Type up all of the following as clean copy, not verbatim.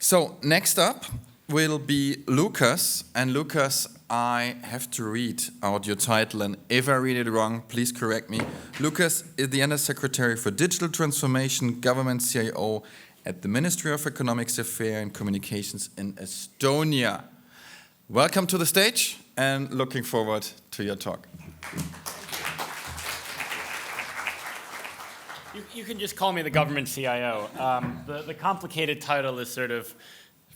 So next up will be Luukas. And Luukas, I have to read out your title, and if I read it wrong, please correct me. Luukas is the Undersecretary for Digital Transformation, Government CIO at the Ministry of Economic Affairs and Communications in Estonia. Welcome to the stage, and looking forward to your talk. You can just call me the government CIO. The complicated title is sort of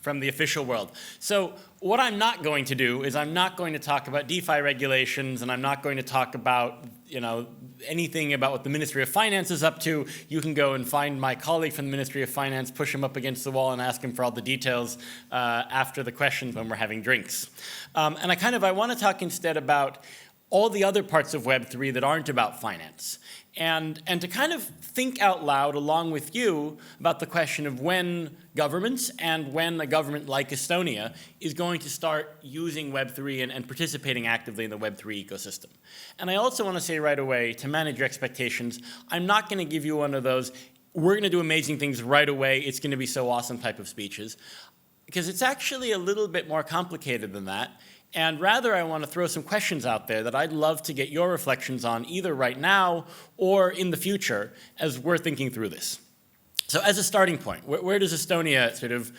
from the official world. So what I'm not going to do is I'm not going to talk about DeFi regulations, and I'm not going to talk about anything about what the Ministry of Finance is up to. You can go and find my colleague from the Ministry of Finance, push him up against the wall and ask him for all the details after the questions when we're having drinks. And I want to talk instead about all the other parts of Web3 that aren't about finance. And to kind of think out loud along with you about the question of when governments and when a government like Estonia is going to start using Web3 and participating actively in the Web3 ecosystem. And I also want to say right away, to manage your expectations, I'm not going to give you one of those, we're going to do amazing things right away, it's going to be so awesome type of speeches, because it's actually a little bit more complicated than that. And rather, I want to throw some questions out there that I'd love to get your reflections on, either right now or in the future, as we're thinking through this. So as a starting point, where does Estonia sort of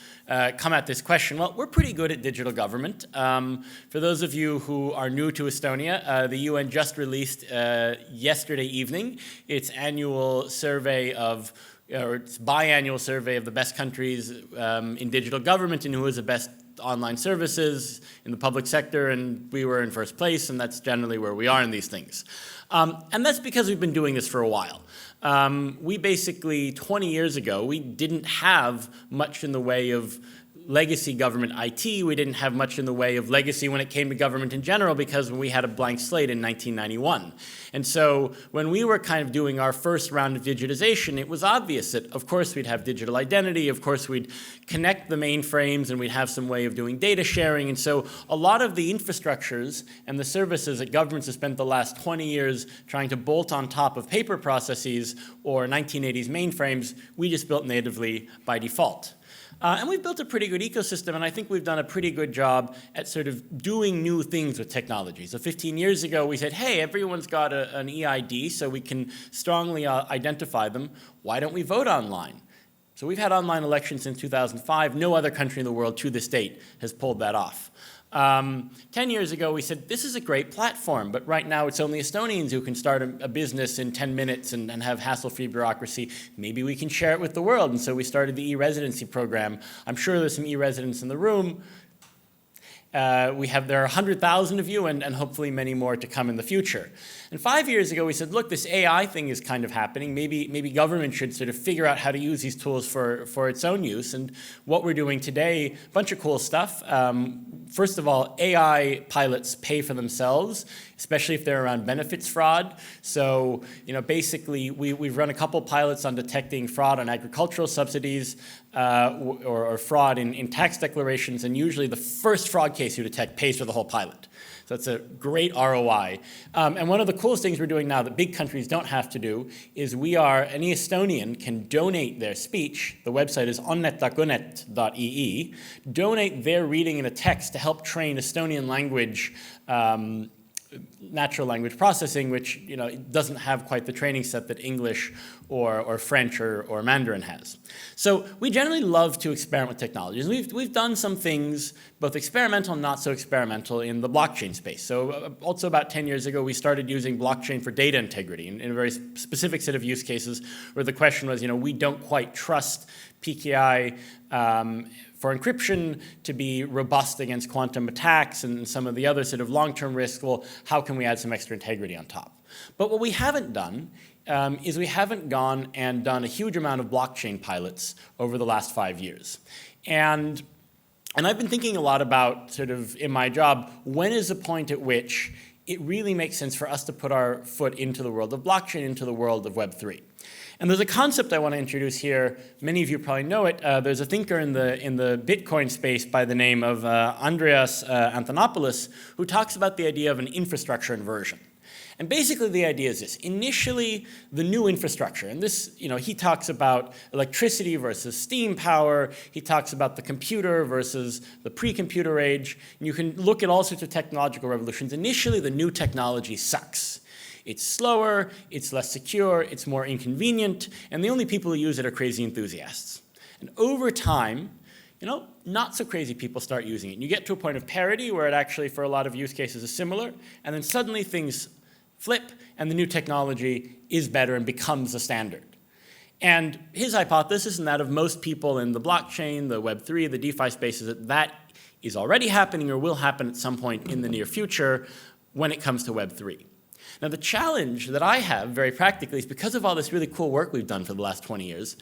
come at this question? Well, we're pretty good at digital government. For those of you who are new to Estonia, the UN just released yesterday evening its annual survey of or its biannual survey of the best countries in digital government and who has the best online services in the public sector, and we were in first place, and that's generally where we are in these things. And that's because we've been doing this for a while. We basically, 20 years ago, we didn't have much in the way of legacy government IT. We didn't have much in the way of legacy when it came to government in general, because we had a blank slate in 1991. And so when we were kind of doing our first round of digitization, it was obvious that, of course, we'd have digital identity, of course, we'd connect the mainframes, and we'd have some way of doing data sharing. And so a lot of the infrastructures and the services that governments have spent the last 20 years trying to bolt on top of paper processes or 1980s mainframes, we just built natively by default. And we've built a pretty good ecosystem, and I think we've done a pretty good job at sort of doing new things with technology. So 15 years ago, we said, hey, everyone's got an EID, so we can strongly identify them. Why don't we vote online? So we've had online elections since 2005. No other country in the world to this date has pulled that off. 10 years ago, we said, this is a great platform, but right now it's only Estonians who can start a business in 10 minutes and have hassle-free bureaucracy. Maybe we can share it with the world. And so we started the e-residency program. I'm sure there's some e-residents in the room. There are 100,000 of you, and hopefully many more to come in the future. And 5 years ago, we said, look, this AI thing is kind of happening. Maybe government should sort of figure out how to use these tools for its own use. And what we're doing today, a bunch of cool stuff. First of all, AI pilots pay for themselves, especially if they're around benefits fraud. So, basically, we've run a couple pilots on detecting fraud on agricultural subsidies or fraud in tax declarations, and usually the first fraud case you detect pays for the whole pilot. So it's a great ROI. And one of the coolest things we're doing now that big countries don't have to do is any Estonian can donate their speech. The website is onnetakunet.ee. Donate their reading in a text to help train Estonian language natural language processing, which doesn't have quite the training set that English or French or Mandarin has. So we generally love to experiment with technologies. We've done some things, both experimental and not so experimental, in the blockchain space. So also about 10 years ago, we started using blockchain for data integrity in a very specific set of use cases where the question was, we don't quite trust PKI for encryption to be robust against quantum attacks and some of the other sort of long-term risks. Well, how can we add some extra integrity on top? But what we haven't done is we haven't gone and done a huge amount of blockchain pilots over the last 5 years. And I've been thinking a lot about, sort of in my job, when is the point at which it really makes sense for us to put our foot into the world of blockchain, into the world of Web3. And there's a concept I want to introduce here. Many of you probably know it. There's a thinker in the Bitcoin space by the name of Andreas Antonopoulos, who talks about the idea of an infrastructure inversion. And basically the idea is this. Initially, the new infrastructure, and this, he talks about electricity versus steam power, he talks about the computer versus the pre-computer age, and you can look at all sorts of technological revolutions. Initially, the new technology sucks. It's slower, it's less secure, it's more inconvenient, and the only people who use it are crazy enthusiasts. And over time, not so crazy people start using it. And you get to a point of parity where it actually, for a lot of use cases, is similar, and then suddenly things flip, and the new technology is better and becomes a standard. And his hypothesis, and that of most people in the blockchain, the Web3, the DeFi space, is that is already happening or will happen at some point in the near future when it comes to Web3. Now, the challenge that I have, very practically, is because of all this really cool work we've done for the last 20 years,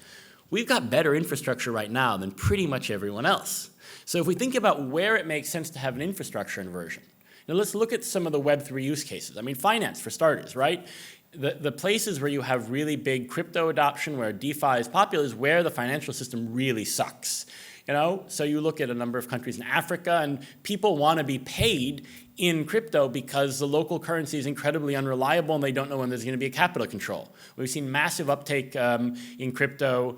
we've got better infrastructure right now than pretty much everyone else. So if we think about where it makes sense to have an infrastructure inversion, now let's look at some of the Web3 use cases. I mean, finance, for starters, right? The places where you have really big crypto adoption, where DeFi is popular, is where the financial system really sucks. So you look at a number of countries in Africa, and people want to be paid in crypto because the local currency is incredibly unreliable and they don't know when there's going to be a capital control. We've seen massive uptake in crypto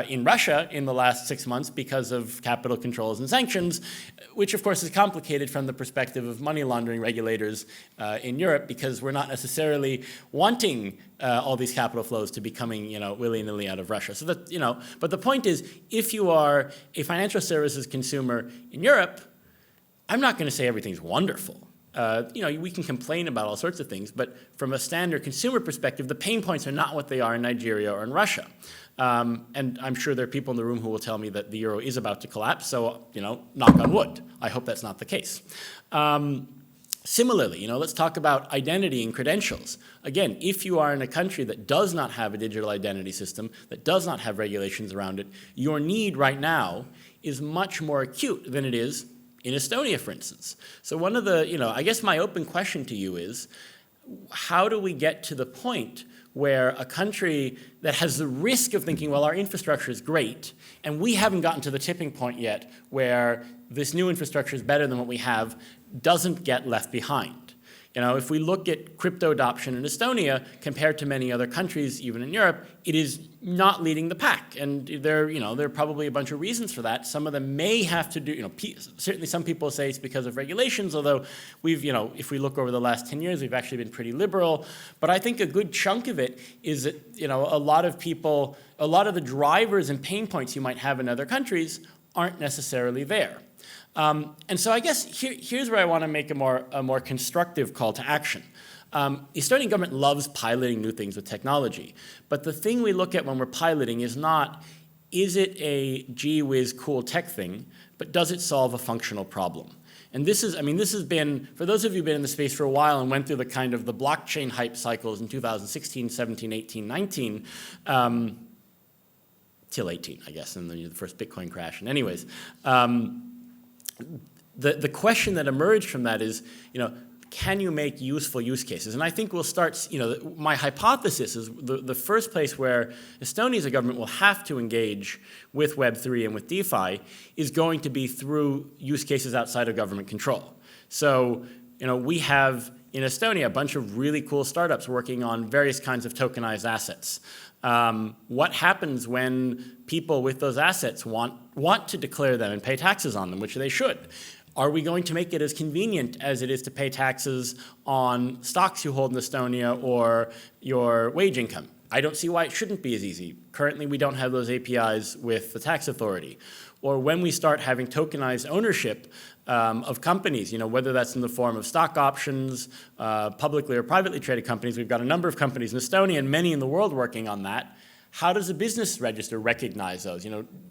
in Russia in the last 6 months because of capital controls and sanctions, which of course is complicated from the perspective of money laundering regulators in Europe, because we're not necessarily wanting all these capital flows to be coming, willy-nilly out of Russia. So that, but the point is, if you are a financial services consumer in Europe, I'm not going to say everything's wonderful. We can complain about all sorts of things, but from a standard consumer perspective, the pain points are not what they are in Nigeria or in Russia. And I'm sure there are people in the room who will tell me that the euro is about to collapse, so, knock on wood. I hope that's not the case. Similarly, let's talk about identity and credentials. Again, if you are in a country that does not have a digital identity system, that does not have regulations around it, your need right now is much more acute than it is in Estonia, for instance. So one of the, I guess my open question to you is, how do we get to the point where a country that has the risk of thinking, well, our infrastructure is great, and we haven't gotten to the tipping point yet where this new infrastructure is better than what we have, doesn't get left behind? If we look at crypto adoption in Estonia compared to many other countries, even in Europe, it is not leading the pack. And there are probably a bunch of reasons for that. Some of them may have to do, certainly some people say it's because of regulations, although we've, if we look over the last 10 years, we've actually been pretty liberal. But I think a good chunk of it is that, a lot of the drivers and pain points you might have in other countries aren't necessarily there. And so I guess here's where I want to make a more constructive call to action. The Estonian government loves piloting new things with technology, but the thing we look at when we're piloting is not, is it a gee whiz cool tech thing, but does it solve a functional problem? And this has been, for those of you who've been in the space for a while and went through the kind of the blockchain hype cycles in 2016, 17, 18, 19, till 18, I guess, and then the first Bitcoin crash. And anyways, the question that emerged from that is, can you make useful use cases? And I think we'll start, my hypothesis is the first place where Estonia as a government will have to engage with Web3 and with DeFi is going to be through use cases outside of government control. So, we have in Estonia a bunch of really cool startups working on various kinds of tokenized assets. What happens when people with those assets want to declare them and pay taxes on them, which they should? Are we going to make it as convenient as it is to pay taxes on stocks you hold in Estonia or your wage income? I don't see why it shouldn't be as easy. Currently, we don't have those APIs with the tax authority. Or when we start having tokenized ownership of companies, whether that's in the form of stock options, publicly or privately traded companies. We've got a number of companies in Estonia and many in the world working on that. How does a business register recognize those?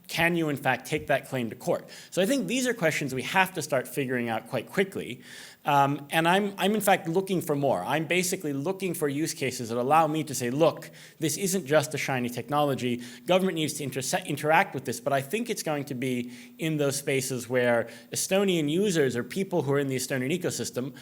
Can you in fact take that claim to court? So I think these are questions we have to start figuring out quite quickly. And I'm in fact looking for more. I'm basically looking for use cases that allow me to say, look, this isn't just a shiny technology. Government needs to interact with this, but I think it's going to be in those spaces where Estonian users or people who are in the Estonian ecosystem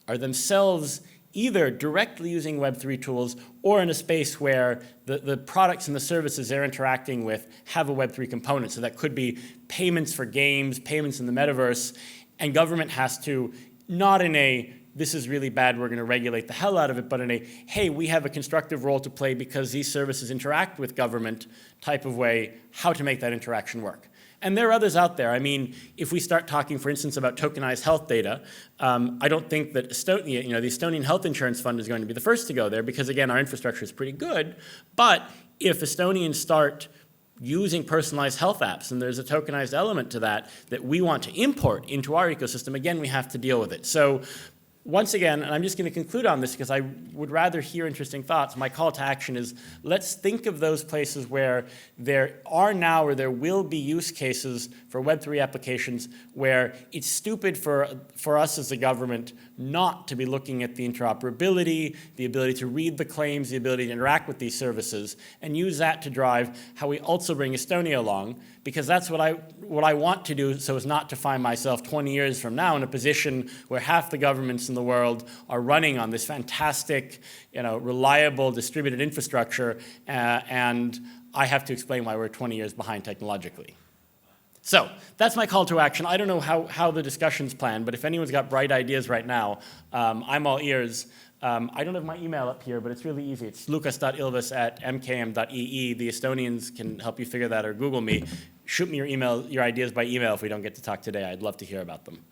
are themselves either directly using Web3 tools or in a space where the products and the services they're interacting with have a Web3 component. So that could be payments for games, payments in the metaverse, and government has to, not in a this is really bad, we're going to regulate the hell out of it, but in a, hey, we have a constructive role to play because these services interact with government type of way, how to make that interaction work. And there are others out there. I mean, if we start talking, for instance, about tokenized health data, I don't think that Estonia, the Estonian Health Insurance Fund is going to be the first to go there because, again, our infrastructure is pretty good. But if Estonians start using personalized health apps, and there's a tokenized element to that we want to import into our ecosystem, again, we have to deal with it. So once again, and I'm just going to conclude on this because I would rather hear interesting thoughts, my call to action is let's think of those places where there are now or there will be use cases for Web3 applications where it's stupid for us as a government not to be looking at the interoperability, the ability to read the claims, the ability to interact with these services, and use that to drive how we also bring Estonia along, because that's what I want to do so as not to find myself 20 years from now in a position where half the governments in the world are running on this fantastic, reliable distributed infrastructure, and I have to explain why we're 20 years behind technologically. So that's my call to action. I don't know how the discussion's planned, but if anyone's got bright ideas right now, I'm all ears. I don't have my email up here, but it's really easy. It's luukas.ilves@mkm.ee. The Estonians can help you figure that or Google me. Shoot me your ideas by email if we don't get to talk today. I'd love to hear about them.